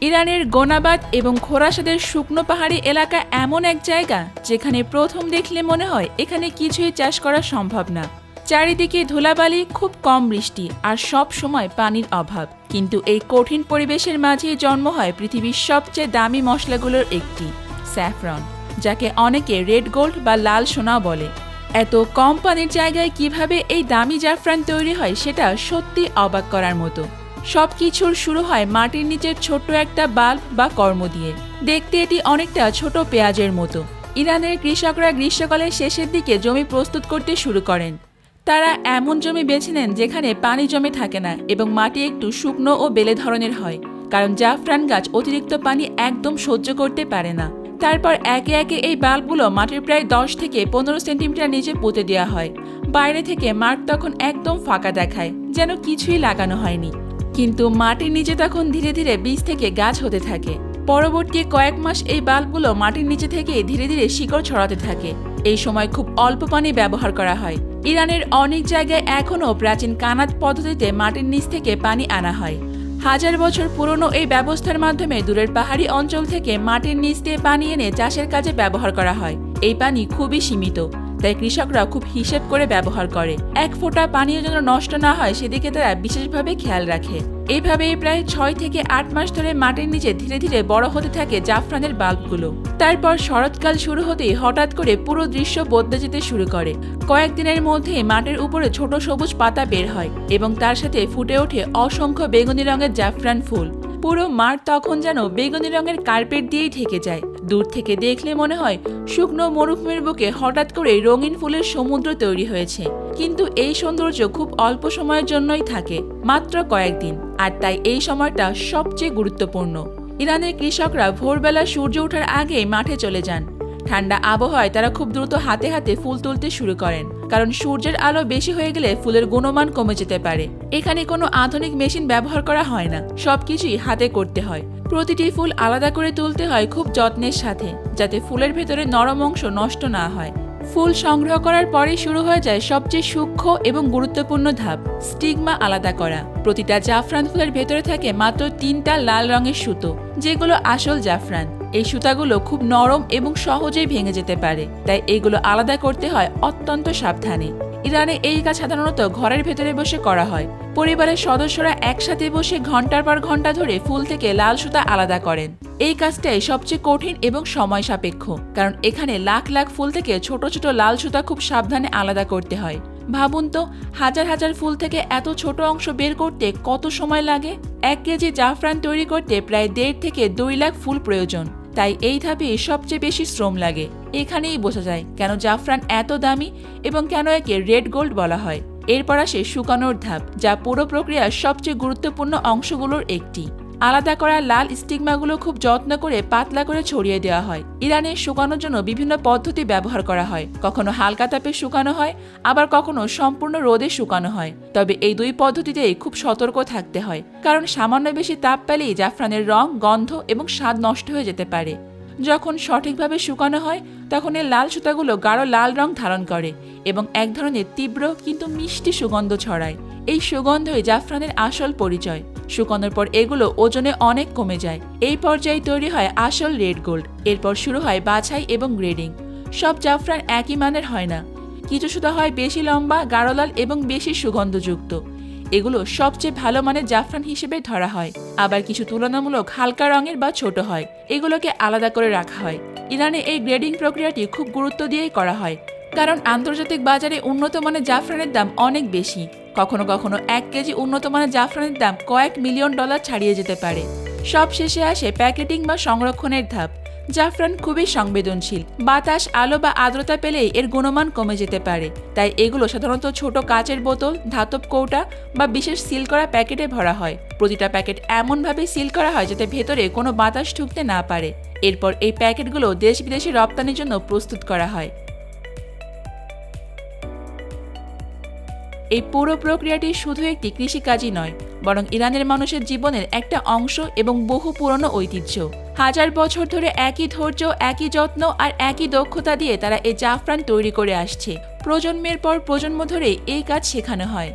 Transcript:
ইরানের গোনাবাদ এবং খোরাসাদের শুকনো পাহাড়ি এলাকা এমন এক জায়গা যেখানে প্রথম দেখলে মনে হয় এখানে কিছুই চাষ করা সম্ভব না। চারিদিকে ধুলাবালি, খুব কম বৃষ্টি আর সব সময় পানির অভাব। কিন্তু এই কঠিন পরিবেশের মাঝেই জন্ম হয় পৃথিবীর সবচেয়ে দামি মশলাগুলোর একটি, স্যাফরন, যাকে অনেকে রেড গোল্ড বা লাল সোনা বলে। এত কম পানির জায়গায় কিভাবে এই দামি জাফরান তৈরি হয় সেটা সত্যি অবাক করার মতো। সবকিছুর শুরু হয় মাটির নিচের ছোট্ট একটা বাল্ব বা কর্ম দিয়ে। দেখতে এটি অনেকটা ছোট পেঁয়াজের মতো। ইরানের কৃষকরা গ্রীষ্মকালের শেষের দিকে জমি প্রস্তুত করতে শুরু করেন। তারা এমন জমি বেছে নেন যেখানে পানি জমে থাকে না এবং মাটি একটু শুকনো ও বেলে ধরনের হয়, কারণ জাফরান গাছ অতিরিক্ত পানি একদম সহ্য করতে পারে না। তারপর একে একে এই বাল্বগুলো মাটির প্রায় 10 থেকে 15 সেন্টিমিটার নিচে পুঁতে দেওয়া হয়। বাইরে থেকে মাঠ তখন একদম ফাঁকা দেখায়, যেন কিছুই লাগানো হয়নি। কিন্তু মাটির নিচে তখন ধীরে ধীরে বীজ থেকে গাছ হতে থাকে। পরবর্তী কয়েক মাস এই বাল্বগুলো মাটির নিচে থেকে ধীরে ধীরে শিকড় ছড়াতে থাকে। এই সময় খুব অল্প পানি ব্যবহার করা হয়। ইরানের অনেক জায়গায় এখনও প্রাচীন কানাত পদ্ধতিতে মাটির নিচ থেকে পানি আনা হয়। হাজার বছর পুরনো এই ব্যবস্থার মাধ্যমে দূরের পাহাড়ি অঞ্চল থেকে মাটির নিচ দিয়ে পানি এনে চাষের কাজে ব্যবহার করা হয়। এই পানি খুবই সীমিত, তাই কৃষকরা খুব হিসেব করে ব্যবহার করে। এক ফোঁটা পানিও যেন নষ্ট না হয় সেদিকে তারা বিশেষভাবে খেয়াল রাখে। এইভাবেই প্রায় 6 থেকে 8 মাস ধরে মাটির নিচে ধীরে ধীরে বড় হতে থাকে জাফরানের বাল্বগুলো। তারপর শরৎকাল শুরু হতেই হঠাৎ করে পুরো দৃশ্য বদলে যেতে শুরু করে। কয়েকদিনের মধ্যে মাটির উপরে ছোট সবুজ পাতা বের হয় এবং তার সাথে ফুটে ওঠে অসংখ্য বেগুনি রঙের জাফরান ফুল। পুরো মাঠ তখন যেন বেগুনি রঙের কার্পেট দিয়েই ঢেকে যায়। দূর থেকে দেখলে মনে হয় শুকনো মরুভূমির বুকে হঠাৎ করে রঙিন ফুলের সমুদ্র তৈরি হয়েছে। কিন্তু এই সৌন্দর্য খুব অল্প সময়ের জন্যই থাকে, মাত্র কয়েকদিন, আর তাই এই সময়টা সবচেয়ে গুরুত্বপূর্ণ। ইরানের কৃষকরা ভোরবেলা সূর্য ওঠার আগেই মাঠে চলে যান। ঠান্ডা আবহাওয়ায় তারা খুব দ্রুত হাতে হাতে ফুল তুলতে শুরু করেন, কারণ সূর্যের আলো বেশি হয়ে গেলে ফুলের গুণমান কমে যেতে পারে। এখানে কোনো আধুনিক মেশিন ব্যবহার করা হয় না, সবকিছুই হাতে করতে হয়। প্রতিটি ফুল আলাদা করে তুলতে হয় খুব যত্নের সাথে, যাতে ফুলের ভেতরে নরম অংশ নষ্ট না হয়। ফুল সংগ্রহ করার পরেই শুরু হয়ে যায় সবচেয়ে সূক্ষ্ম এবং গুরুত্বপূর্ণ ধাপ, স্টিগমা আলাদা করা। প্রতিটা জাফরান ফুলের ভেতরে থাকে মাত্র 3টা লাল রঙের সুতো, যেগুলো আসল জাফরান। এই সুতাগুলো খুব নরম এবং সহজেই ভেঙে যেতে পারে, তাই এগুলো আলাদা করতে হয় অত্যন্ত সাবধানে। ইরানে এই কাজ সাধারণত ঘরের ভেতরে বসে করা হয়। পরিবারের সদস্যরা একসাথে বসে ঘন্টার পর ঘন্টা ধরে ফুল থেকে লাল সুতা আলাদা করেন। এই কাজটাই সবচেয়ে কঠিন এবং সময় সাপেক্ষ, কারণ এখানে লাখ লাখ ফুল থেকে ছোট ছোট লাল সুতা খুব সাবধানে আলাদা করতে হয়। ভাবুন তো, হাজার হাজার ফুল থেকে এত ছোট অংশ বের করতে কত সময় লাগে। 1 কেজি জাফরান তৈরি করতে প্রায় 1.5 থেকে 2 লাখ ফুল প্রয়োজন, তাই এই ধাপে সবচেয়ে বেশি শ্রম লাগে। এখানেই বোঝা যায় কেন জাফরান এত দামি এবং কেন একে রেড গোল্ড বলা হয়। এরপর আসে শুকানোর ধাপ, যা পুরো প্রক্রিয়ার সবচেয়ে গুরুত্বপূর্ণ অংশগুলোর একটি। আলাদা করা লাল স্টিগমাগুলো খুব যত্ন করে পাতলা করে ছড়িয়ে দেওয়া হয়। ইরানে শুকানোর জন্য বিভিন্ন পদ্ধতি ব্যবহার করা হয়। কখনো হালকা তাপে শুকানো হয়, আবার কখনো সম্পূর্ণ রোদে শুকানো হয়। তবে এই 2 পদ্ধতিতেই খুব সতর্ক থাকতে হয়, কারণ সামান্য বেশি তাপ পেলেই জাফরানের রং, গন্ধ এবং স্বাদ নষ্ট হয়ে যেতে পারে। যখন সঠিকভাবে শুকানো হয় তখন এই লাল সুতাগুলো গাঢ় লাল রং ধারণ করে এবং এক ধরনের তীব্র কিন্তু মিষ্টি সুগন্ধ ছড়ায়। এই সুগন্ধই জাফরানের আসল পরিচয়। শুকানোর পর এগুলো ওজনে অনেক কমে যায়। এই পর্যায়ে তৈরি হয় আসল রেড গোল্ড। এরপর শুরু হয় বাছাই এবং গ্রেডিং। সব জাফরান একই মানের হয় না। কিছু সুতা হয় বেশি লম্বা, গাঢ় লাল এবং বেশি সুগন্ধযুক্ত। এগুলো সবচেয়ে ভালো মানের জাফরান হিসেবে ধরা হয়। আবার কিছু তুলনামূলক হালকা রঙের বা ছোট হয়, এগুলোকে আলাদা করে রাখা হয়। ইরানে এই গ্রেডিং প্রক্রিয়াটি খুব গুরুত্ব দিয়েই করা হয়, কারণ আন্তর্জাতিক বাজারে উন্নত মানের জাফরানের দাম অনেক বেশি। কখনো কখনো 1 কেজি উন্নত মানের জাফরানের দাম কয়েক মিলিয়ন ডলার ছাড়িয়ে যেতে পারে। সব শেষে আসে প্যাকেটিং বা সংরক্ষণের ধাপ। জাফরান খুবই সংবেদনশীল। বাতাস, আলো বা আর্দ্রতা পেলেই এর গুণমান কমে যেতে পারে, তাই এগুলো সাধারণত ছোট কাচের বোতল, ধাতব কৌটা বা বিশেষ সিল করা প্যাকেটে ভরা হয়। প্রতিটা প্যাকেট এমনভাবে সিল করা হয় যাতে ভেতরে কোনো বাতাস ঢুকতে না পারে। এরপর এই প্যাকেটগুলো দেশ বিদেশে রপ্তানির জন্য প্রস্তুত করা হয়। এই পুরো প্রক্রিয়াটি শুধু একটি কৃষিকাজই নয়, বরং ইরানের মানুষের জীবনের একটা অংশ এবং বহু পুরনো ঐতিহ্য। হাজার বছর ধরে একই ধৈর্য, একই যত্ন আর একই দক্ষতা দিয়ে তারা এই জাফরান তৈরি করে আসছে। প্রজন্মের পর প্রজন্ম ধরে এই কাজ শেখানো হয়।